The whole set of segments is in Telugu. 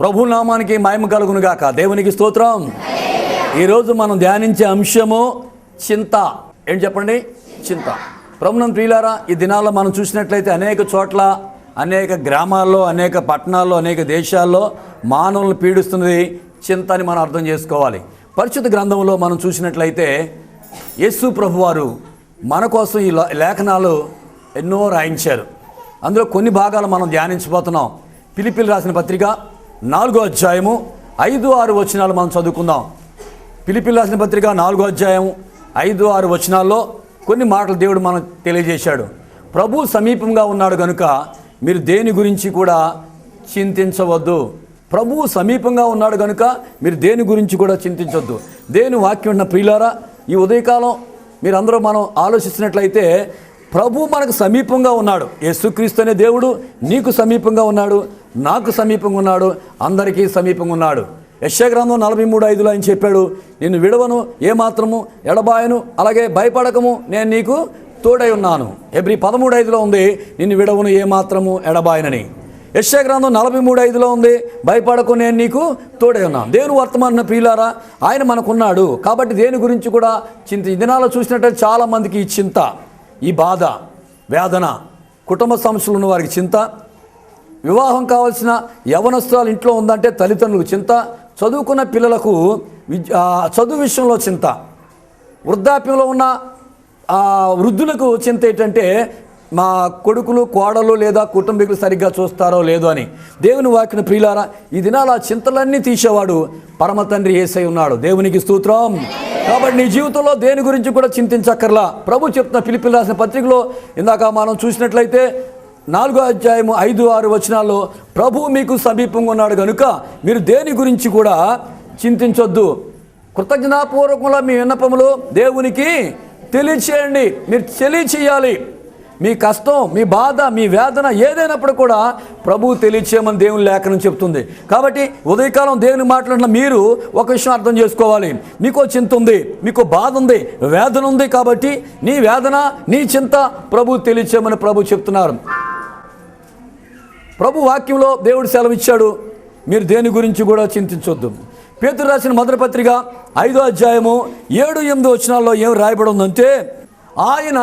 ప్రభు నామానికి మహిమ కలుగును గాక. దేవునికి స్తోత్రం. ఈరోజు మనం ధ్యానించే అంశము చింత. ఏంటి చెప్పండి? చింత. ప్రభునందు ప్రియులారా, ఈ దినాల్లో మనం చూసినట్లయితే అనేక చోట్ల, అనేక గ్రామాల్లో, అనేక పట్టణాల్లో, అనేక దేశాల్లో మానవులను పీడిస్తున్నది చింత అని మనం అర్థం చేసుకోవాలి. పరిశుద్ధ గ్రంథంలో మనం చూసినట్లయితే యేసు ప్రభువారు మన కోసం ఈ లేఖనాలు ఎన్నో రాయించారు. అందులో కొన్ని భాగాలు మనం ధ్యానించబోతున్నాం. ఫిలిప్పీలు రాసిన పత్రిక 4వ అధ్యాయము 5-6 వచనాలు మనం చదువుకుందాం. ఫిలిప్పీలు రాసిన పత్రిక 4వ అధ్యాయం 5-6 వచనాల్లో కొన్ని మాటలు దేవుడు మనకు తెలియజేశాడు. ప్రభు సమీపంగా ఉన్నాడు కనుక మీరు దేని గురించి కూడా చింతించవద్దు. ప్రభువు సమీపంగా ఉన్నాడు కనుక మీరు దేని గురించి కూడా చింతించవద్దు. దేవుని వాక్యం ఉన్న ప్రియులారా, ఈ ఉదయకాలం మీరందరూ మనం ఆలోచిస్తున్నట్లయితే ప్రభు మనకు సమీపంగా ఉన్నాడు. యేసుక్రీస్తు అనే దేవుడు నీకు సమీపంగా ఉన్నాడు, నాకు సమీపంగా ఉన్నాడు, అందరికీ సమీపంగా ఉన్నాడు. యెషయా గ్రంథం 43:5 ఆయన చెప్పాడు, నిన్ను విడవను, ఏమాత్రము ఎడబాయను, అలాగే భయపడకము, నేను నీకు తోడై ఉన్నాను. హెబ్రీ 13:5 ఉంది, నిన్ను విడవను, ఏమాత్రము ఎడబాయనని. యెషయా గ్రంథం 43:5 ఉంది, భయపడకు, నేను నీకు తోడై ఉన్నాను. దేవుని వర్తమాన ప్రియులారా, ఆయన మనకున్నాడు కాబట్టి దేని గురించి కూడా ఈ దినాల్లో చూసినట్లయితే చాలామందికి ఈ చింత, ఈ బాధ, వేదన, కుటుంబ సమస్యలు ఉన్న వారికి చింత, వివాహం కావాల్సిన యవనస్తురాలు ఇంట్లో ఉందంటే తల్లిదండ్రులకు చింత, చదువుకున్న పిల్లలకు చదువు విషయంలో చింత, వృద్ధాప్యంలో ఉన్న వృద్ధులకు చింత ఏంటంటే మా కొడుకులు, కోడలు లేదా కుటుంబీకులు సరిగ్గా చూస్తారో లేదో అని. దేవుని వాక్యం ప్రియులారా, ఈ దినాల చింతలన్నీ తీసేవాడు పరమ తండ్రి యేసయ్య ఉన్నాడు. దేవునికి స్తోత్రం. కాబట్టి నీ జీవితంలో దేని గురించి కూడా చింతించక్కర్లా. ప్రభు చెప్తున్న ఫిలిప్పీలు రాసిన పత్రికలో ఇందాక మనం చూసినట్లయితే 4వ అధ్యాయము 5-6 వచనాల్లో ప్రభు మీకు సమీపంగా ఉన్నాడు కనుక మీరు దేని గురించి కూడా చింతించొద్దు. కృతజ్ఞతాపూర్వకంగా మీ విన్నపములు దేవునికి తెలియచేయండి. మీరు తెలియచేయాలి. మీ కష్టం, మీ బాధ, మీ వేదన ఏదైనప్పుడు కూడా ప్రభువు తెలియచేయమని దేవుని లేఖనం చెప్తుంది. కాబట్టి ఉదయకాలం దేవుని మాట్లాడిన మీరు ఒక విషయం అర్థం చేసుకోవాలి. మీకో చింత ఉంది, మీకు బాధ ఉంది, వేదన ఉంది. కాబట్టి నీ వేదన, నీ చింత ప్రభువు తెలియచేయమని ప్రభు చెప్తున్నారు. ప్రభు వాక్యంలో దేవుడు సెలవిచ్చాడు, మీరు దేని గురించి కూడా చింతించొద్దు. పేతురు రాసిన మొదటి పత్రిక 5వ అధ్యాయము 7-8 వచనాల్లో ఏం రాయబడి ఉందంటే, ఆయన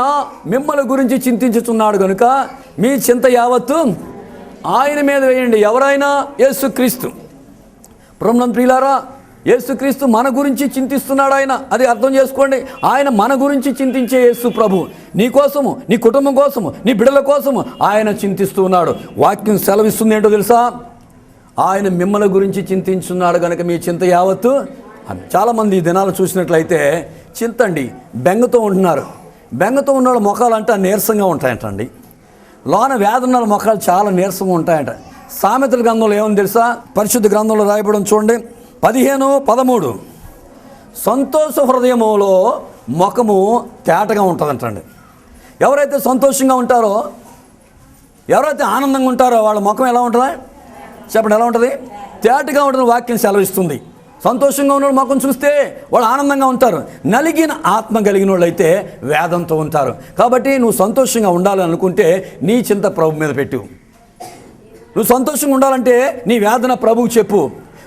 మిమ్మల్ని గురించి చింతించుతున్నాడు కనుక మీ చింత యావత్తు ఆయన మీద వేయండి. ఎవరైనా? యేసుక్రీస్తు. ప్రభునందు ప్రియులారా, యేసుక్రీస్తు మన గురించి చింతిస్తున్నాడు. ఆయన అది అర్థం చేసుకోండి. ఆయన మన గురించి చింతించే యేసు ప్రభు. నీ కోసము, నీ కుటుంబం కోసము, నీ బిడ్డల కోసము ఆయన చింతిస్తూ ఉన్నాడు. వాక్యం సెలవిస్తుంది ఏంటో తెలుసా? ఆయన మిమ్మల్ని గురించి చింతించున్నాడు కనుక మీ చింత యావత్తు. చాలామంది ఈ దినాలు చూసినట్లయితే చింతండి, బెంగతో ఉంటున్నారు. బెంగతో ఉన్న వాళ్ళ ముఖాలు అంటే నీరసంగా ఉంటాయంటండి. లోన వేదన వాళ్ళ ముఖాలు చాలా నీరసంగా ఉంటాయంట. సామెతల గ్రంథంలో ఏమని తెలుసా? పరిశుద్ధ గ్రంథంలో రాయబడం చూడండి, 15:13 సంతోష హృదయములో ముఖము తేటగా ఉంటుందంటండి. ఎవరైతే సంతోషంగా ఉంటారో, ఎవరైతే ఆనందంగా ఉంటారో వాళ్ళ ముఖం ఎలా ఉంటుందా చెప్పండి? ఎలా ఉంటుంది? తేటగా ఉంటుంది. వాక్యం సెలవిస్తుంది. సంతోషంగా ఉన్న ముఖం చూస్తే వాళ్ళు ఆనందంగా ఉంటారు. నలిగిన ఆత్మ కలిగిన వాళ్ళు అయితే వేదంతో ఉంటారు. కాబట్టి నువ్వు సంతోషంగా ఉండాలని అనుకుంటే నీ చింత ప్రభు మీద పెట్టు. నువ్వు సంతోషంగా ఉండాలంటే నీ వేదన ప్రభువు చెప్పు.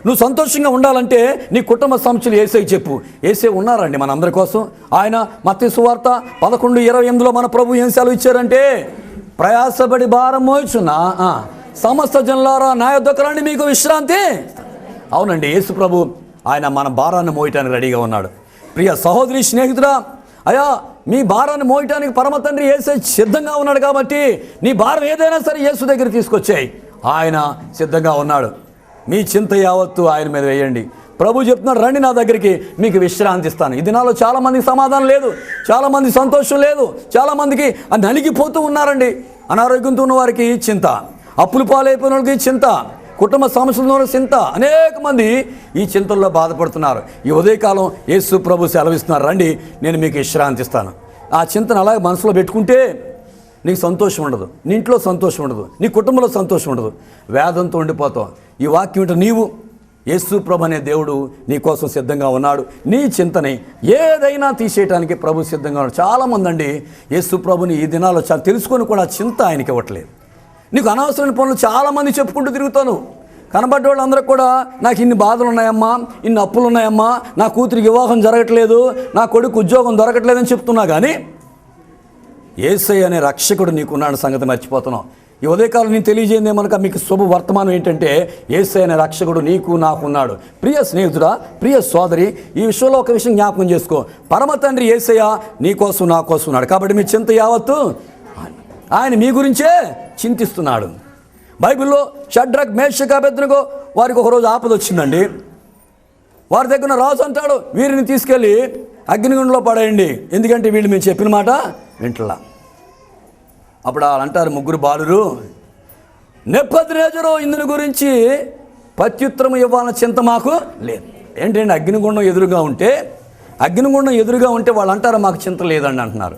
నువ్వు సంతోషంగా ఉండాలంటే నీ కుటుంబ సమస్యలు యేసయ్య చెప్పు. యేసయ్య ఉన్నారండి మన అందరి కోసం. ఆయన మత్తయి సువార్త 11:28లో మన ప్రభు ఏం సెలవు ఇచ్చారంటే, ప్రయాసపడి భారం మోయుచున్న సమస్త జనులారా నా యొద్దకు రండి, మీకు విశ్రాంతి. అవునండి, యేసు ప్రభు ఆయన మన భారాన్ని మోయటానికి రెడీగా ఉన్నాడు. ప్రియ సహోదరి, స్నేహితుడా, అయ్యా మీ భారాన్ని మోయటానికి పరమ తండ్రి యేసయ్య సిద్ధంగా ఉన్నాడు. కాబట్టి నీ భారం ఏదైనా సరే యేసు దగ్గర తీసుకొచ్చాయి. ఆయన సిద్ధంగా ఉన్నాడు. మీ చింత యావత్తు ఆయన మీద వేయండి. ప్రభు చెప్తున్నాడు, రండి నా దగ్గరికి, మీకు విశ్రాంతి ఇస్తాను. ఈ దినాల్లో చాలామందికి సమాధానం లేదు, చాలామంది సంతోషం లేదు, చాలామందికి నలిగిపోతూ ఉన్నారండి. అనారోగ్యంతో ఉన్న వారికి చింత, అప్పులు పాలైపోయిన వాళ్ళకి చింత, కుటుంబ సమస్యల చింత. అనేక మంది ఈ చింతల్లో బాధపడుతున్నారు. ఈ ఉదయకాలం యేసు ప్రభు సెలవిస్తున్నారు, రండి నేను మీకు విశ్రాంతి ఇస్తాను. ఆ చింతను అలాగే మనసులో పెట్టుకుంటే నీకు సంతోషం ఉండదు, నీ ఇంట్లో సంతోషం ఉండదు, నీ కుటుంబంలో సంతోషం ఉండదు, వేదంతో ఉండిపోతావు. ఈ వాక్యం అంటే నీవు యేసు ప్రభు అనే దేవుడు నీ కోసం సిద్ధంగా ఉన్నాడు. నీ చింతని ఏదైనా తీసేయడానికి ప్రభు సిద్ధంగా ఉన్నాడు. చాలామంది అండి యేసు ప్రభుని ఈ దినాల్లో తెలుసుకొని కూడా చింత ఆయనకి ఇవ్వట్లేదు. నీకు అనవసరమైన పనులు చాలామంది చెప్పుకుంటూ తిరుగుతాను. కనబడ్డ వాళ్ళందరూ కూడా నాకు ఇన్ని బాధలు ఉన్నాయమ్మా, ఇన్ని అప్పులు ఉన్నాయమ్మా, నా కూతురికి వివాహం జరగట్లేదు, నా కొడుకు ఉద్యోగం దొరకట్లేదని చెప్తున్నా. కానీ యేసయ్య అనే రక్షకుడు నీకున్నాడు సంగతి మర్చిపోతున్నావు. ఈ ఉదయకాలం నేను తెలియజేయండి ఏమనక మీకు శుభ వర్తమానం ఏంటంటే యేసయ్య అనే రక్షకుడు నీకు నాకున్నాడు. ప్రియ స్నేహితుడా, ప్రియ సోదరి, ఈ విషయంలో ఒక విషయం జ్ఞాపకం చేసుకో. పరమ తండ్రి యేసయ్య నీ కోసం నా కోసం ఉన్నాడు. కాబట్టి మీ చింత యావత్తు ఆయన మీ గురించే చింతిస్తున్నాడు. బైబిల్లో షడ్రక్, మేషక్, అబేద్నెగో వారికి ఒకరోజు ఆపద వచ్చిందండి. వారి దగ్గర రాజు అంటాడు, వీరిని తీసుకెళ్ళి అగ్నిగుండంలో పడేయండి, ఎందుకంటే వీళ్ళు మేము చెప్పిన మాట వింటలా. అప్పుడు వాళ్ళు అంటారు, ముగ్గురు బాలురు, నెబుకద్నెజరు ఇందుని గురించి ప్రత్యుత్తరం ఇవ్వాలన్న చింత మాకు లేదు. ఏంటంటే అగ్నిగుండం ఎదురుగా ఉంటే వాళ్ళు అంటారు మాకు చింత లేదండి అంటున్నారు.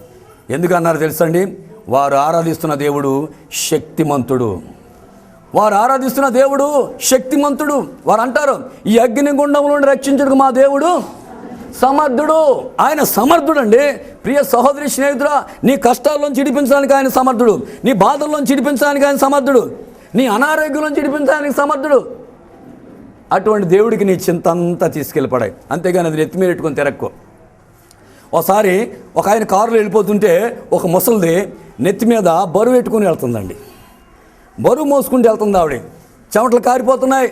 ఎందుకు అన్నారు తెలుసండి? వారు ఆరాధిస్తున్న దేవుడు శక్తిమంతుడు. వారు అంటారు, ఈ అగ్నిగుండంలో నుండి రక్షించడానికి మా దేవుడు సమర్థుడు. ఆయన సమర్థుడు అండి. ప్రియ సహోదరి, స్నేహితుడా, నీ కష్టాల్లోంచి విడిపించడానికి ఆయన సమర్థుడు, నీ బాధల్లోంచి విడిపించడానికి ఆయన సమర్థుడు, నీ అనారోగ్యంలోంచి విడిపించడానికి సమర్థుడు. అటువంటి దేవుడికి నీ చింత అంతా తీసుకెళ్ళిపడాయి, అంతేగాని అది నెత్తి మీద పెట్టుకొని తిరక్కో. ఒకసారి ఒక ఆయన కారులో వెళ్ళిపోతుంటే ఒక ముసలిది నెత్తి మీద బరువు పెట్టుకుని వెళ్తుందండి. బరువు మోసుకుంటూ వెళ్తుంది ఆవిడ. చెమటలు కారిపోతున్నాయి,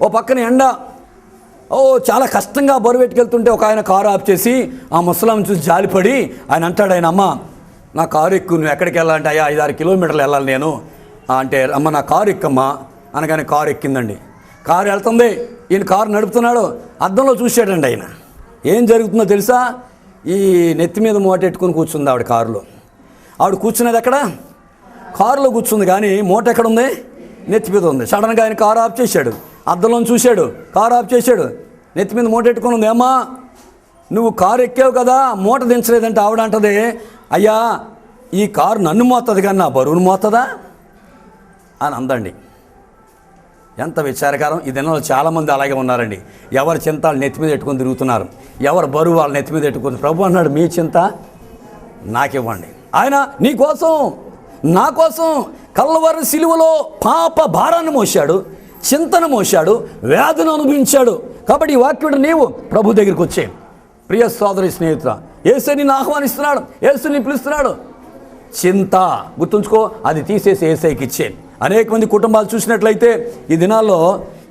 ఓ పక్కన ఎండ. చాలా కష్టంగా బరువు పెట్టుకెళ్తుంటే ఒక ఆయన కారు ఆఫ్ చేసి ఆ ముసలాం చూసి జాలిపడి ఆయన అంటాడు, ఆయన అమ్మ నా కారు ఎక్కువ, నువ్వు ఎక్కడికి వెళ్ళాలంటే అయ్యా 5-6 కిలోమీటర్లు వెళ్ళాలి నేను అంటే, అమ్మ నా కారు ఎక్కమ్మా అనగానే కారు ఎక్కిందండి. కారు వెళ్తుంది, ఈయన కారు నడుపుతున్నాడు. అద్దంలో చూసాడండి ఆయన. ఏం జరుగుతుందో తెలుసా? ఈ నెత్తి మీద మూట పెట్టుకుని కూర్చుంది ఆవిడ కారులో. ఆవిడ కూర్చున్నది ఎక్కడ? కారులో కూర్చుంది, కానీ మూట ఎక్కడుంది? నెత్తి మీద ఉంది. సడన్గా ఆయన కారు ఆఫ్ చేశాడు, అద్దంలో చూశాడు, కారు ఆఫ్ చేశాడు, నెత్తి మీద మూట పెట్టుకుని ఉంది. అమ్మా నువ్వు కారు ఎక్కావు కదా, మూట దించలేదంటే ఆవిడ అంటది, అయ్యా ఈ కారు నన్ను మోస్తుంది కానీ నా బరువును మోస్తుందా అని అందండి. ఎంత విచారకరం. ఈ దినంలో చాలామంది అలాగే ఉన్నారండి. ఎవరి చింత వాళ్ళు నెత్తి మీద పెట్టుకొని తిరుగుతున్నారు, ఎవరి బరువు వాళ్ళు నెత్తి మీద పెట్టుకుని. ప్రభు అన్నాడు, మీ చింత నాకివ్వండి. ఆయన నీ కోసం, నా కోసం కల్వరి సిలువలో పాప భారాన్ని మోశాడు, చింతను మోశాడు, వ్యాధిని అనుభవించాడు. కాబట్టి ఈ వాక్యుడు నీవు ప్రభు దగ్గరికి వచ్చే. ప్రియ సోదరి, స్నేహితుల, యేసు నిన్ను ఆహ్వానిస్తున్నాడు, యేసు నిన్ను పిలుస్తున్నాడు. చింత గుర్తుంచుకో, అది తీసేసి యేసయ్యకి ఇచ్చే. అనేక మంది కుటుంబాలు చూసినట్లయితే ఈ దినాల్లో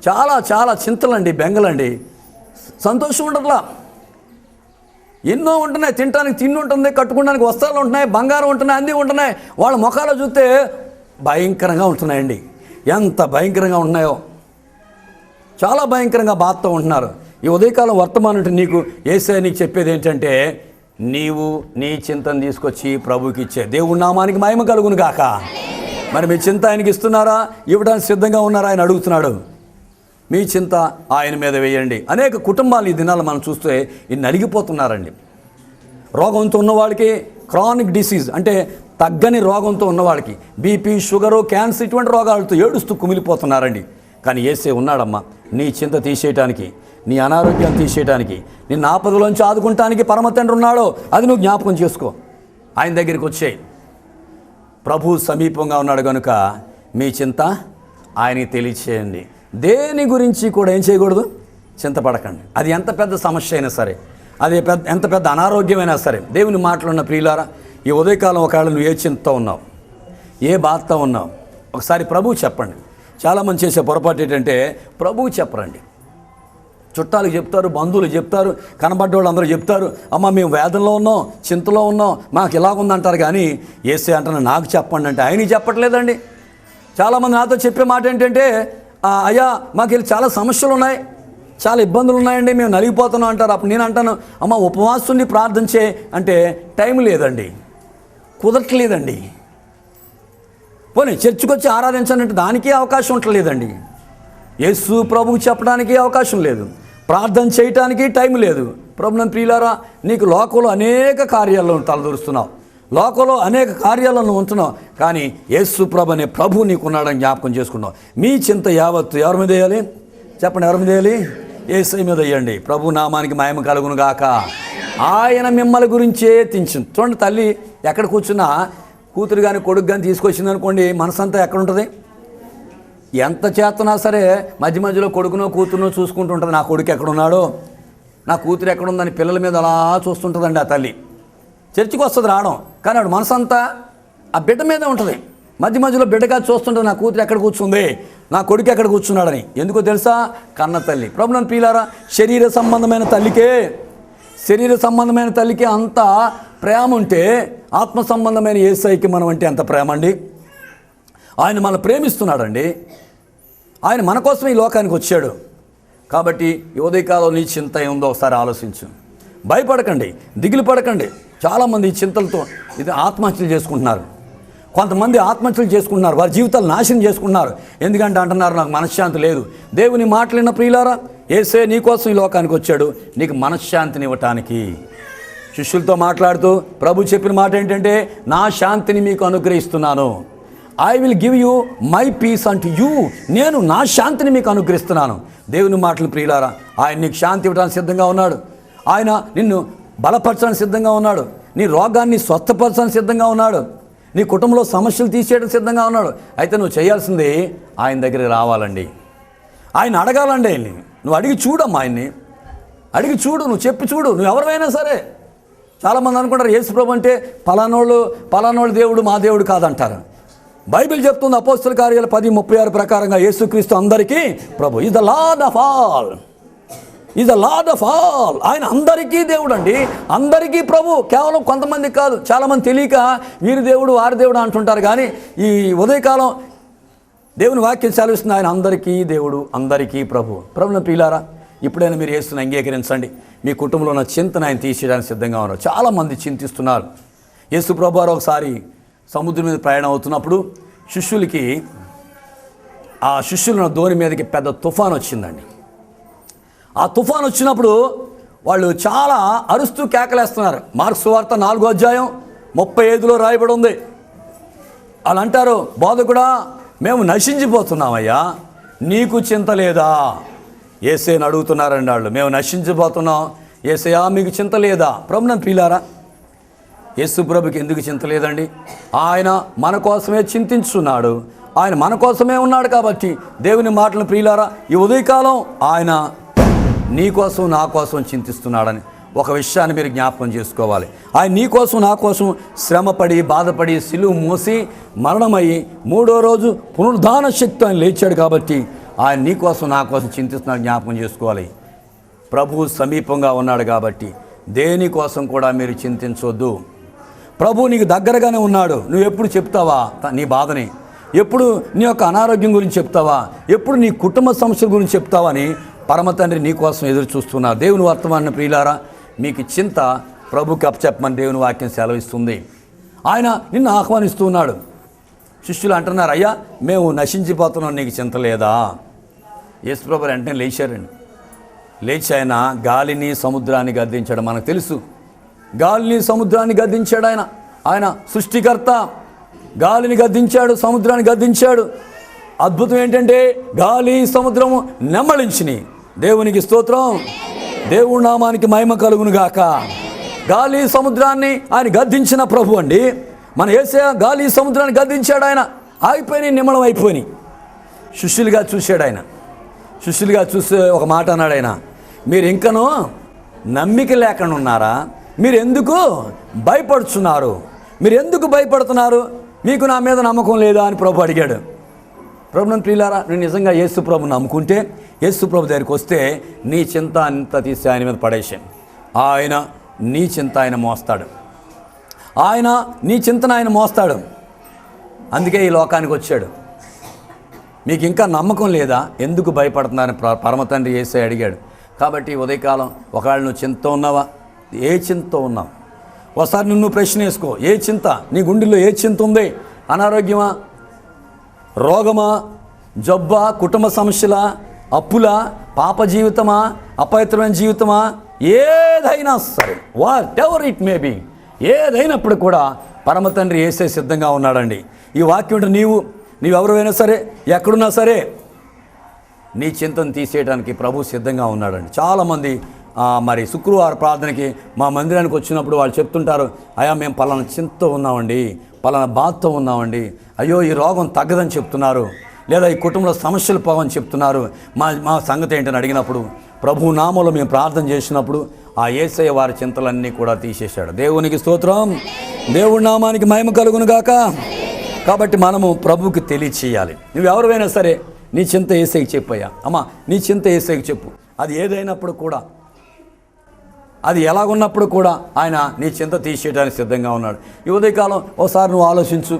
చాలా చాలా చింతలండి, బెంగలండి, సంతోషం ఉండట్లా. ఎన్నో ఉంటున్నాయి, తినడానికి తిండి ఉంటుంది, కట్టుకోవడానికి వస్త్రాలు ఉంటున్నాయి, బంగారం ఉంటున్నాయి, అన్నీ ఉంటున్నాయి. వాళ్ళ ముఖాలు చూస్తే భయంకరంగా ఉంటున్నాయండి. ఎంత భయంకరంగా ఉంటున్నాయో, చాలా భయంకరంగా బాధతో ఉంటున్నారు. ఈ ఉదయకాలం వర్తమానం నీకు యేసయ్య నీకు చెప్పేది ఏంటంటే, నీవు నీ చింతను తీసుకొచ్చి ప్రభుకి ఇచ్చే. దేవుడి నామానికి మహిమ కలుగును గాక. మరి మీ చింత ఆయనకి ఇస్తున్నారా? ఇవ్వడానికి సిద్ధంగా ఉన్నారా? ఆయన అడుగుతున్నాడు. మీ చింత ఆయన మీద వేయండి. అనేక కుటుంబాలు ఈ దినాలు మనం చూస్తే ఇన్ని అడిగిపోతున్నారండి. రోగంతో ఉన్నవాడికి, క్రానిక్ డిసీజ్ అంటే తగ్గని రోగంతో ఉన్నవాడికి, బీపీ, షుగరు, క్యాన్సర్ ఇటువంటి రోగాలతో ఏడుస్తూ కుమిలిపోతున్నారండి. కానీ యేసే ఉన్నాడమ్మా నీ చింత తీసేయటానికి, నీ అనారోగ్యాన్ని తీసేయటానికి, నిన్న ఆపదలోంచి ఆదుకుంటానికి పరమ తండ్రి ఉన్నాడో అది నువ్వు జ్ఞాపకం చేసుకో. ఆయన దగ్గరికి వచ్చేయి. ప్రభు సమీపంగా ఉన్నాడు కనుక మీ చింత ఆయనకి తెలియచేయండి. దేని గురించి కూడా ఏం చేయకూడదు? చింతపడకండి. అది ఎంత పెద్ద సమస్య అయినా సరే, అది ఎంత పెద్ద అనారోగ్యమైనా సరే. దేవుని మాటలున్న ప్రియులారా, ఈ ఉదయకాలం ఒకవేళ నువ్వు ఏ చింతతో ఉన్నావు, ఏ బాధతో ఉన్నావు, ఒకసారి ప్రభువు చెప్పండి. చాలామంది చేసే పొరపాటు ఏంటంటే ప్రభువు చెప్పరండి. చుట్టాలకు చెప్తారు, బంధువులు చెప్తారు, కనబడ్డ వాళ్ళు అందరూ చెప్తారు, అమ్మ మేము వేదనలో ఉన్నాం, చింతలో ఉన్నాం, మాకు ఇలాగుందంటారు. కానీ యేసే అంటున్నా నాకు చెప్పండి అంటే ఆయనకి చెప్పట్లేదండి. చాలామంది నాతో చెప్పే మాట ఏంటంటే, అయ్యా మాకు ఇలా చాలా సమస్యలు ఉన్నాయి, చాలా ఇబ్బందులు ఉన్నాయండి, మేము నలిగిపోతున్నాం అంటారు. అప్పుడు నేను అంటాను, అమ్మ ఉపవాసుని ప్రార్థన చేయి అంటే టైం లేదండి, కుదరట్లేదండి. పోనీ చర్చికి వచ్చి ఆరాధించాలంటే దానికి అవకాశం ఉండలేదండి. యేసు ప్రభువు చెప్పడానికి అవకాశం లేదు, ప్రార్థన చేయటానికి టైం లేదు. ప్రభునందు ప్రియులారా, నీకు లోకంలో అనేక కార్యాల్లో తలదూరుస్తున్నావు, లోకంలో అనేక కార్యాలను ఉంటున్నావు, కానీ యేసు ప్రభు అనే ప్రభు నీకున్నాడని జ్ఞాపకం చేసుకున్నావు. మీ చింత యావత్తు ఎవరి మీద వేయాలి చెప్పండి? ఎవరి మీద వేయాలి? యేసయ్య మీద వేయండి. ప్రభు నామానికి మహిమ కలుగును గాక. ఆయన మిమ్మల్ని గురించే తించింది. చూడండి, తల్లి ఎక్కడ కూర్చున్నా కూతురు కానీ కొడుకు కానీ తీసుకొచ్చింది అనుకోండి, మనసంతా ఎక్కడ ఉంటుంది? ఎంత చేస్తున్నా సరే మధ్య మధ్యలో కొడుకునో కూతురునో చూసుకుంటూ ఉంటుంది. నా కొడుకు ఎక్కడున్నాడో, నా కూతురు ఎక్కడుందని పిల్లల మీద అలా చూస్తుంటుందండి ఆ తల్లి. చర్చికి వస్తుంది రావడం, కానీ ఆవిడ మనసంతా ఆ బిడ్డ మీదే ఉంటుంది. మధ్య మధ్యలో బిడ్డగా చూస్తుంటుంది, నా కూతురు ఎక్కడ కూర్చుంది, నా కొడుకు ఎక్కడ కూర్చున్నాడని. ఎందుకో తెలుసా? కన్న తల్లి. ప్రభువుని ప్రియులారా, శరీర సంబంధమైన తల్లికే అంత ప్రేమ ఉంటే ఆత్మ సంబంధమైన యేసయ్యకి మనం అంటే ఎంత ప్రేమ అండి. ఆయన మనల్ని ప్రేమిస్తున్నాడండి. ఆయన మన కోసం ఈ లోకానికి వచ్చాడు. కాబట్టి ఈ ఉదయకాలం నీ చింత ఏముందో ఒకసారి ఆలోచించు. భయపడకండి, దిగులు పడకండి. చాలామంది ఈ చింతలతో ఇది ఆత్మహత్యలు చేసుకుంటున్నారు. కొంతమంది ఆత్మహత్యలు చేసుకుంటున్నారు, వారి జీవితాలు నాశనం చేసుకుంటున్నారు. ఎందుకంటే అంటున్నారు, నాకు మనశ్శాంతి లేదు. దేవుని మాటలిన్న ప్రియులారా, యేసే నీ కోసం ఈ లోకానికి వచ్చాడు, నీకు మనశ్శాంతిని ఇవ్వటానికి. శిష్యులతో మాట్లాడుతూ ప్రభు చెప్పిన మాట ఏంటంటే, నా శాంతిని మీకు అనుగ్రహిస్తున్నాను. I will give you my peace అంటూ యూ. నేను నా శాంతిని మీకు అనుగ్రహిస్తున్నాను. దేవుని మాటలు ప్రియులారా, ఆయన నీకు శాంతి ఇవ్వడానికి సిద్ధంగా ఉన్నాడు. ఆయన నిన్ను బలపరచడానికి సిద్ధంగా ఉన్నాడు. నీ రోగాన్ని స్వస్థపరచడానికి సిద్ధంగా ఉన్నాడు. నీ కుటుంబంలో సమస్యలు తీసేయడం సిద్ధంగా ఉన్నాడు. అయితే నువ్వు చేయాల్సింది ఆయన దగ్గరికి రావాలండి. ఆయన అడగాలండి. ఆయన్ని నువ్వు అడిగి చూడమ్మా, ఆయన్ని అడిగి చూడు, నువ్వు చెప్పి చూడు. నువ్వు ఎవరైనా సరే. చాలామంది అనుకుంటారు యేసు ప్రభు అంటే పలానోళ్ళు దేవుడు మా దేవుడు కాదంటారు. బైబిల్ చెప్తుంది అపోస్తల కార్యాలు 10:36 ప్రకారంగా యేసుక్రీస్తు అందరికీ ప్రభు. Is the lord of all. ఆయన అందరికీ దేవుడు అండి, అందరికీ ప్రభు. కేవలం కొంతమంది కాదు. చాలామంది తెలియక వీరి దేవుడు వారి దేవుడు అంటుంటారు. కానీ ఈ ఉదయకాలం దేవుని వాక్యం సెలవిస్తుంది, ఆయన అందరికీ దేవుడు, అందరికీ ప్రభు. ప్రభువుని ప్రియులారా, ఇప్పుడైనా మీరు యేసుని అంగీకరించండి. మీ కుటుంబంలో ఉన్న చింతను ఆయన తీసేయడానికి సిద్ధంగా ఉన్నారు. చాలామంది చింతిస్తున్నారు. యేసు ప్రభు వారు ఒకసారి సముద్రం మీద ప్రయాణం అవుతున్నప్పుడు శిష్యుల ధోని మీదకి పెద్ద తుఫాన్ వచ్చిందండి. ఆ తుఫాన్ వచ్చినప్పుడు వాళ్ళు చాలా అరుస్తూ కేకలేస్తున్నారు. మార్కు సువార్త 4:35 రాయబడి ఉంది. వాళ్ళు అంటారు, బోధకుడా మేము నశించిపోతున్నామయ్యా, నీకు చింత లేదా? యేసేని అడుగుతున్నారండి వాళ్ళు. మేము నశించిపోతున్నాం, యేసయ్యా మీకు చింత లేదా? ప్రభువుని ప్రియులారా, యేసు ప్రభుకి ఎందుకు చింత లేదండి? ఆయన మన కోసమే చింతించున్నాడు. ఆయన మన కోసమే ఉన్నాడు. కాబట్టి దేవుని మాటలను ప్రియులారా, ఈ ఉదయకాలం ఆయన నీ కోసం నా కోసం చింతిస్తున్నాడని ఒక విషయాన్ని మీరు జ్ఞాపకం చేసుకోవాలి. ఆయన నీ కోసం నా కోసం శ్రమపడి బాధపడి సిలువ మోసి మరణమయ్యి 3వ రోజు పునరుద్ధాన శక్తి ఆయన లేచాడు. కాబట్టి ఆయన నీ కోసం నా కోసం చింతిస్తున్నాడు, జ్ఞాపకం చేసుకోవాలి. ప్రభువు సమీపంగా ఉన్నాడు. కాబట్టి దేనికోసం కూడా మీరు చింతించవద్దు. ప్రభు నీకు దగ్గరగానే ఉన్నాడు. నువ్వు ఎప్పుడు చెప్తావా నీ బాధని? ఎప్పుడు నీ యొక్క అనారోగ్యం గురించి చెప్తావా? ఎప్పుడు నీ కుటుంబ సమస్యల గురించి చెప్తావా అని పరమ తండ్రి నీ కోసం ఎదురు చూస్తున్నారు. దేవుని వర్తమాన ప్రియులారా, మీకు చింత ప్రభుకి అప్పచెప్పమని దేవుని వాక్యం సెలవిస్తుంది. ఆయన నిన్ను ఆహ్వానిస్తూ ఉన్నాడు. శిష్యులు అంటున్నారు, అయ్యా మేము నశించిపోతున్నాం, నీకు చింత లేదా? యేసు ప్రభు వెంటనే లేచారండి. లేచి ఆయన గాలిని సముద్రాన్ని గద్దించాడు. మనకు తెలుసు, గాలిని సముద్రాన్ని గద్దించాడు. ఆయన సృష్టికర్త. గాలిని గద్దించాడు, సముద్రాన్ని గద్దించాడు. అద్భుతం ఏంటంటే గాలి సముద్రము నెమ్మళించిని. దేవునికి స్తోత్రం, దేవుడి నామానికి మహిమ కలుగును గాక. గాలి సముద్రాన్ని ఆయన గద్దించిన ప్రభు అండి. మన యేసయ్య గాలి సముద్రాన్ని గద్దించాడు. ఆయన ఆగిపోయినాయి, నిమ్మలం అయిపోయినాయి. శిష్యులుగా చూశాడు ఆయన. శిష్యులుగా చూసే ఒక మాట అన్నాడు ఆయన, మీరు ఇంకనూ నమ్మిక లేకుండా ఉన్నారా? మీరు ఎందుకు భయపడుతున్నారు? మీరు ఎందుకు భయపడుతున్నారు? మీకు నా మీద నమ్మకం లేదా అని ప్రభు అడిగాడు. ప్రభువుని ప్రియులారా, నువ్వు నిజంగా యేసు ప్రభుని నమ్ముకుంటే, యేసు ప్రభు దగ్గరికి వస్తే నీ చింత అంతా తీసి ఆయన మీద పడేసాను. ఆయన నీ చింత ఆయన మోస్తాడు. ఆయన నీ చింతను ఆయన మోస్తాడు. అందుకే ఈ లోకానికి వచ్చాడు. మీకు ఇంకా నమ్మకం లేదా? ఎందుకు భయపడుతున్నారని పరమ తండ్రి యేసయ్య అడిగాడు. కాబట్టి ఉదయకాలం ఒకవేళ నువ్వు చింతతో ఉన్నావా? ఏ చింతతో ఉన్నావు? ఒకసారి నువ్వు ప్రశ్న వేసుకో. ఏ చింత నీ గుండెల్లో ఏ చింత ఉంది? అనారోగ్యమా, రోగమా, జబ్బా, కుటుంబ సమస్యల, అప్పుల, పాప జీవితమా, అపవిత్రమైన జీవితమా, ఏదైనా సరే, whatever it may be, ఏదైనప్పుడు కూడా పరమ తండ్రి యేసయ్య సిద్ధంగా ఉన్నాడండి. ఈ వాక్యం నీవెవరైనా సరే, ఎక్కడున్నా సరే, నీ చింతను తీసేయడానికి ప్రభు సిద్ధంగా ఉన్నాడండి. చాలామంది మరి శుక్రవార ప్రార్థనకి మా మందిరానికి వచ్చినప్పుడు వాళ్ళు చెప్తుంటారు, అయ్యా మేము పలానా చింతతో ఉన్నామండి, పలానా బాధతో ఉన్నామండి, అయ్యో ఈ రోగం తగ్గదని చెప్తున్నారు, లేదా ఈ కుటుంబంలో సమస్యలు పోవని చెప్తున్నారు, మా సంగతి ఏంటని అడిగినప్పుడు ప్రభు నామములో మేము ప్రార్థన చేసినప్పుడు ఆ యేసయ్య వారి చింతలన్నీ కూడా తీసేశాడు. దేవునికి స్తోత్రం, దేవుడి నామానికి మహిమ కలుగును గాక. కాబట్టి మనము ప్రభువుకి తెలియచేయాలి. నువ్వు ఎవరివైనా సరే నీ చింత యేసయ్యకి చెప్పయ్యా, అమ్మా నీ చింత యేసయ్యకి చెప్పు. అది ఏదైనప్పుడు కూడా, అది ఎలాగున్నప్పుడు కూడా ఆయన నీ చింత తీసేయడానికి సిద్ధంగా ఉన్నాడు. ఈ ఉదయకాలం ఒకసారి నువ్వు ఆలోచించు,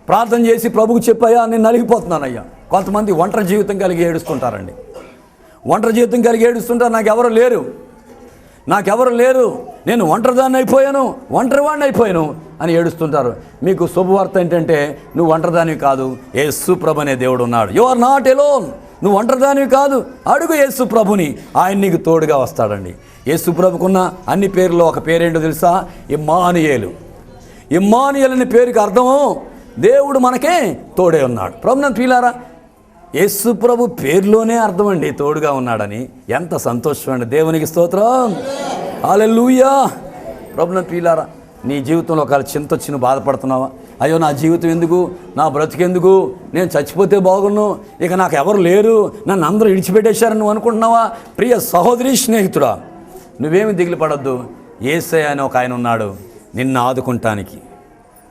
ప్రార్థన చేసి ప్రభువుకి చెప్పయ్యా నేను నలిగిపోతున్నానయ్యా. కొంతమంది ఒంటరి జీవితం కలిగి ఏడుస్తుంటారండి. ఒంటరి జీవితం కలిగి ఏడుస్తుంటారు, నాకెవరు లేరు, నేను ఒంటరిదాన్ని అయిపోయాను, ఒంటరివాడిని అయిపోయాను అని ఏడుస్తుంటారు. మీకు శుభవార్త ఏంటంటే నువ్వు ఒంటరిదానివి కాదు, యేసు ప్రభు అనే దేవుడు ఉన్నాడు. You are not alone. నువ్వు ఒంటరిదానివి కాదు, అడుగు యేసు ప్రభుని, ఆయన నీకు తోడుగా వస్తాడండి. యేసు ప్రభుకున్న అన్ని పేర్లో ఒక పేరేంటో తెలుసా? ఇమ్మానుయేలు. ఇమ్మానుయేలు అనే పేరుకి అర్థము దేవుడు మనకే తోడే ఉన్నాడు. ప్రభునందు ప్రియులారా, యేసు ప్రభు పేరులోనే అర్థం అండి తోడుగా ఉన్నాడని. ఎంత సంతోషం అండి, దేవునికి స్తోత్రం, హల్లెలూయా. ప్రభునందు ప్రియులారా, నీ జీవితంలో ఒకవేళ చింత వచ్చి నువ్వు బాధపడుతున్నావా? అయ్యో నా జీవితం ఎందుకు, నా బ్రతికెందుకు, నేను చచ్చిపోతే బాగున్ను, ఇక నాకు ఎవరు లేరు, నన్ను అందరూ విడిచిపెట్టేశారని నువ్వు అనుకుంటున్నావా? ప్రియ సహోదరి స్నేహితుడా, నువ్వేమి దిగులు పడొద్దు. యేసయ్య అని ఒక ఆయన ఉన్నాడు నిన్ను ఆదుకుంటానికి.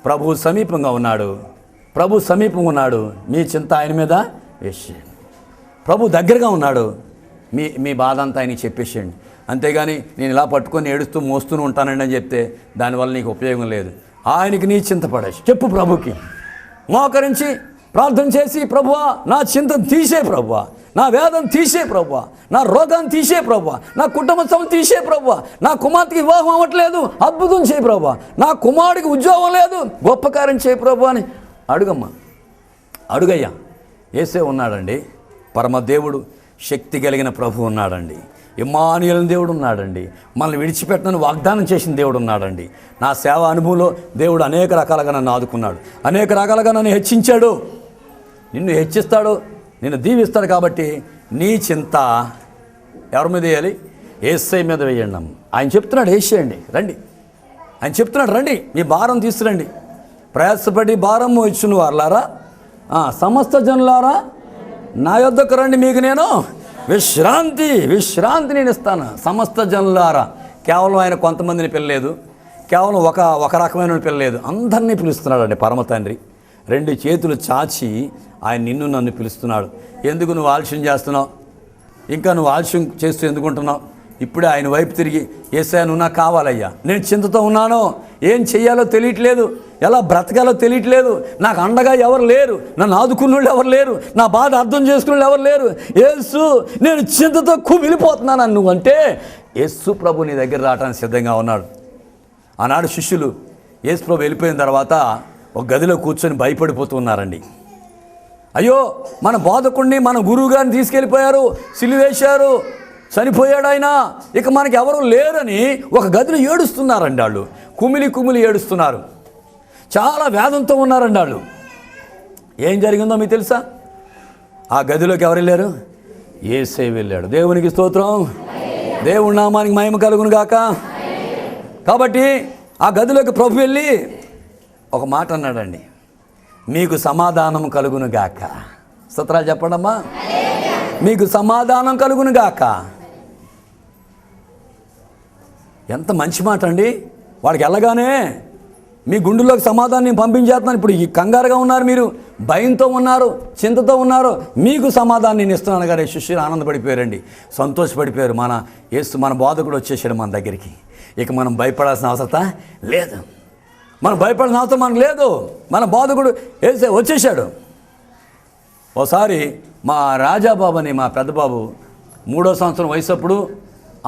ప్రభు సమీపంగా ఉన్నాడు. మీ చింత ఆయన మీద వేసేయండి. ప్రభు దగ్గరగా ఉన్నాడు, మీ బాధ అంతా ఆయనకి చెప్పేసేయండి. అంతేగాని నేను ఇలా పట్టుకొని ఏడుస్తూ మోస్తూనే ఉంటానండి అని చెప్తే దానివల్ల నీకు ఉపయోగం లేదు. ఆయనకి నీ చింత పడేసి చెప్పు, ప్రభుకి మోకరించి ప్రార్థన చేసి, ప్రభువా నా చింతను తీసే ప్రభువా, నా వేదన తీసే ప్రభువా, నా రోగాన్ని తీసే ప్రభువా, నా కుటుంబ సమస్య తీసే ప్రభువా, నా కుమార్తెకి వివాహం అవ్వట్లేదు అద్భుతం చేయి ప్రభువా, నా కుమారుడికి ఉద్యోగం లేదు గొప్ప కార్యం చేయి ప్రభువా అని అడుగయ్యా. యేసే ఉన్నాడండి, పరమదేవుడు, శక్తి కలిగిన ప్రభు ఉన్నాడండి, ఇమ్మానుయేలు దేవుడు ఉన్నాడండి, మనల్ని విడిచిపెట్టనని వాగ్దానం చేసిన దేవుడు ఉన్నాడండి. నా సేవ అనుభవంలో దేవుడు అనేక రకాలుగా నన్ను ఆదుకున్నాడు, అనేక రకాలుగా నన్ను హెచ్చించాడు. నిన్ను హెచ్చిస్తాడు, నిన్ను దీవిస్తాడు. కాబట్టి నీ చింత ఎవరి మీద వేయాలి? యేసయ్య మీద వేయండి. ఆయన చెప్తున్నాడు వేసేయండి, రండి. ఆయన చెప్తున్నాడు రండి, మీ భారం తీసుకురండి. ప్రయాసపడి భారం మోయించిన వారులారా, సమస్త జనులారా నా యొద్దకు రండి, మీకు నేను విశ్రాంతి నేను ఇస్తాను. సమస్త జనులారా, కేవలం ఆయన కొంతమందిని పిల్లలేదు, కేవలం ఒక రకమైన పిల్లలేదు, అందరినీ పిలుస్తున్నాడండి పరమ తండ్రి. 2 చేతులు చాచి ఆయన నిన్ను నన్ను పిలుస్తున్నాడు. ఎందుకు నువ్వు ఆలస్యం చేస్తున్నావు? ఇంకా నువ్వు ఆలస్యం చేస్తూ ఎందుకుంటున్నావు? ఇప్పుడే ఆయన వైపు తిరిగి, యేసయ్య నువ్వు నాకు కావాలయ్యా, నేను చింతతో ఉన్నాను, ఏం చెయ్యాలో తెలియట్లేదు, ఎలా బ్రతకాలో తెలియట్లేదు, నాకు అండగా ఎవరు లేరు, నన్ను ఆదుకున్న వాళ్ళు ఎవరు లేరు, నా బాధ అర్థం చేసుకున్న వాళ్ళు ఎవరు లేరు, యేసు నేను చింతతో కుమిలిపోతున్నాను నువ్వు అంటే యేసు ప్రభు నీ దగ్గర రావడానికి సిద్ధంగా ఉన్నాడు. ఆనాడు శిష్యులు యేసు ప్రభు వెళ్ళిపోయిన తర్వాత ఒక గదిలో కూర్చొని భయపడిపోతూ ఉన్నారండి. అయ్యో మన బోధకుడిని, మన గురువు గారిని తీసుకెళ్ళిపోయారు, సిలువేశారు, చనిపోయాడు ఆయన, ఇక మనకి ఎవరు లేరని ఒక గదిలో ఏడుస్తున్నారండి. వాళ్ళు కుమిలి ఏడుస్తున్నారు, చాలా వేదంతో ఉన్నారండి వాళ్ళు. ఏం జరిగిందో మీకు తెలుసా? ఆ గదిలోకి ఎవరు వెళ్ళారు? యేసయ్య వెళ్ళాడు. దేవునికి స్తోత్రం, దేవుడి నామానికి మహిమ కలుగును గాక. కాబట్టి ఆ గదిలోకి ప్రభు వెళ్ళి ఒక మాట అన్నాడండి, మీకు సమాధానం కలుగును గాక. స్తోత్రాలు చెప్పండమ్మా. మీకు సమాధానం కలుగును గాక. ఎంత మంచి మాట అండి. వాడికి వెళ్ళగానే మీ గుండెల్లోకి సమాధానం నేను పంపించేస్తున్నాను. ఇప్పుడు ఈ కంగారుగా ఉన్నారు, మీరు భయంతో ఉన్నారు, చింతతో ఉన్నారు, మీకు సమాధానం నేను ఇస్తున్నాను కానీ శిష్యులు ఆనందపడిపోయారండి, సంతోషపడిపోయారు. మన యేసు, మన బోధకుడు వచ్చేసాడు మన దగ్గరికి. ఇక మనం భయపడాల్సిన అవసరం లేదు, మనం భయపడాల్సిన అవసరం మనకు లేదు. మన బోధకుడు యేసే వచ్చేసాడు. ఓసారి మా రాజాబాబు అని మా పెద్దబాబు 3వ సంవత్సరం వయసు అప్పుడు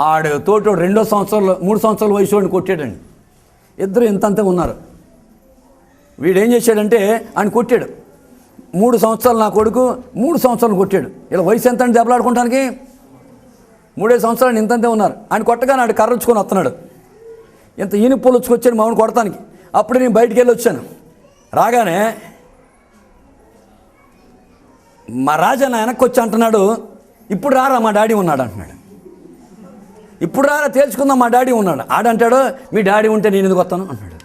ఆడు తోటోడు 2వ సంవత్సరంలో 3 సంవత్సరాల వయసు వాడిని కొట్టాడండి. ఇద్దరు ఇంతంతే ఉన్నారు. వీడేం చేశాడంటే ఆయన కొట్టాడు. 3 సంవత్సరాలు నా కొడుకు 3 సంవత్సరాలు కొట్టాడు. ఇలా వయసు ఎంత అని దెబ్బలాడుకోవడానికి 3 సంవత్సరాలు ఇంతంతే ఉన్నారు. ఆయన కొట్టగానే ఆడు కర్రొచ్చుకొని వస్తున్నాడు. ఇంత ఈనుపులు వచ్చుకొచ్చాడు మామూలు కొడతానికి. అప్పుడు నేను బయటికి వెళ్ళి వచ్చాను. రాగానే మా రాజా నా వెనక్కి వచ్చి అంటున్నాడు, ఇప్పుడు రారా మా డాడీ ఉన్నాడు అంటున్నాడు. ఇప్పుడు రారా తేల్చుకుందాం మా డాడీ ఉన్నాడు. ఆడంటాడు, మీ డాడీ ఉంటే నేను ఎందుకు వస్తాను అన్నాడు.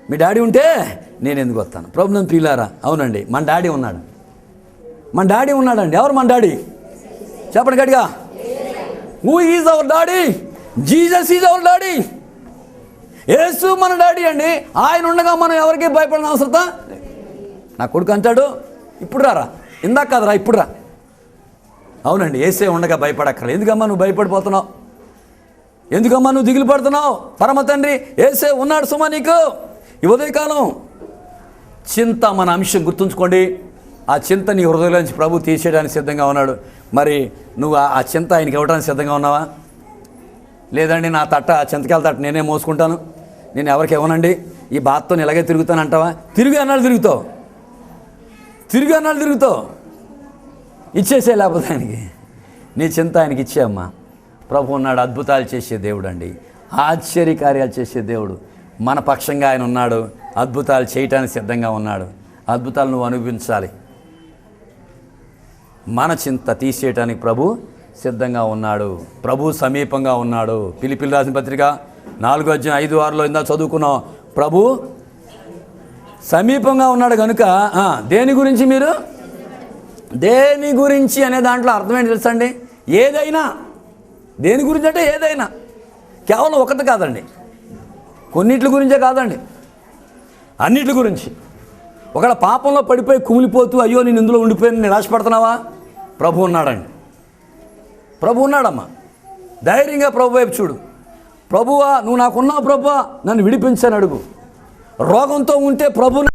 మీ డాడీ ఉంటే నేను ఎందుకు వస్తాను? ప్రభునందు ప్రియులారా, అవునండి మన డాడీ ఉన్నాడు. మన డాడీ ఉన్నాడండి. ఎవరు మన డాడీ? చెప్పండి గట్టిగా. Who is our daddy? Jesus is our daddy. యేసు మన డాడీ అండి. ఆయన ఉండగా మనం ఎవరికి భయపడిన అవసరత? నా కొడుకు అంటాడు, ఇప్పుడు రారా, ఇందాక కాదురా, ఇప్పుడు రా. అవునండి, యేసే ఉండగా భయపడక్కర్లేదు. ఎందుకమ్మా నువ్వు భయపడిపోతున్నావు? ఎందుకమ్మా నువ్వు దిగులు పడుతున్నావు? పరమ తండ్రి యేసే ఉన్నాడు సుమా నీకు. ఈ ఉదయకాలం చింత మన అంశం గుర్తుంచుకోండి. ఆ చింత నీ హృదయంలో నుంచి ప్రభు తీసేయడానికి సిద్ధంగా ఉన్నాడు. మరి నువ్వు ఆ చింత ఆయనకి ఇవ్వడానికి సిద్ధంగా ఉన్నావా? లేదండి, నా తట్ట చింతకాయల తట్ట నేనే మోసుకుంటాను, నేను ఎవరికి ఇవ్వనండి, ఈ బాధతో ఇలాగే తిరుగుతాను అంటావా? తిరిగి అన్నాడు తిరుగుతావు, ఇచ్చేసే. లేకపోతే ఆయనకి నీ చింత ఆయనకి ఇచ్చేయమ్మా. ప్రభు ఉన్నాడు, అద్భుతాలు చేసే దేవుడు అండి, ఆశ్చర్యకార్యాలు చేసే దేవుడు. మన పక్షంగా ఆయన ఉన్నాడు, అద్భుతాలు చేయటానికి సిద్ధంగా ఉన్నాడు. అద్భుతాలు నువ్వు అనుభవించాలి. మన చింత తీసేయటానికి ప్రభు సిద్ధంగా ఉన్నాడు. ప్రభు సమీపంగా ఉన్నాడు. ఫిలిప్పీలు రాసిన పత్రిక 4:5-6 ఇందా చదువుకున్నాం. ప్రభు సమీపంగా ఉన్నాడు కనుక దేని గురించి మీరు, దేని గురించి అనే దాంట్లో అర్థం ఏంటి తెలుసండి? ఏదైనా. దేని గురించి అంటే ఏదైనా, కేవలం ఒకటి కాదండి, కొన్నిట్ల గురించే కాదండి, అన్నిటి గురించి. ఒకవేళ పాపంలో పడిపోయి కుమిలిపోతూ అయ్యో నేను ఇందులో ఉండిపోయి నిరాశపడుతున్నావా? ప్రభు ఉన్నాడండి, ప్రభు ఉన్నాడమ్మా. ధైర్యంగా ప్రభు వైపు చూడు. ప్రభువా నువ్వు నాకున్నావు ప్రభువా, నన్ను విడిపించని అడుగు. రోగంతో ఉంటే ప్రభు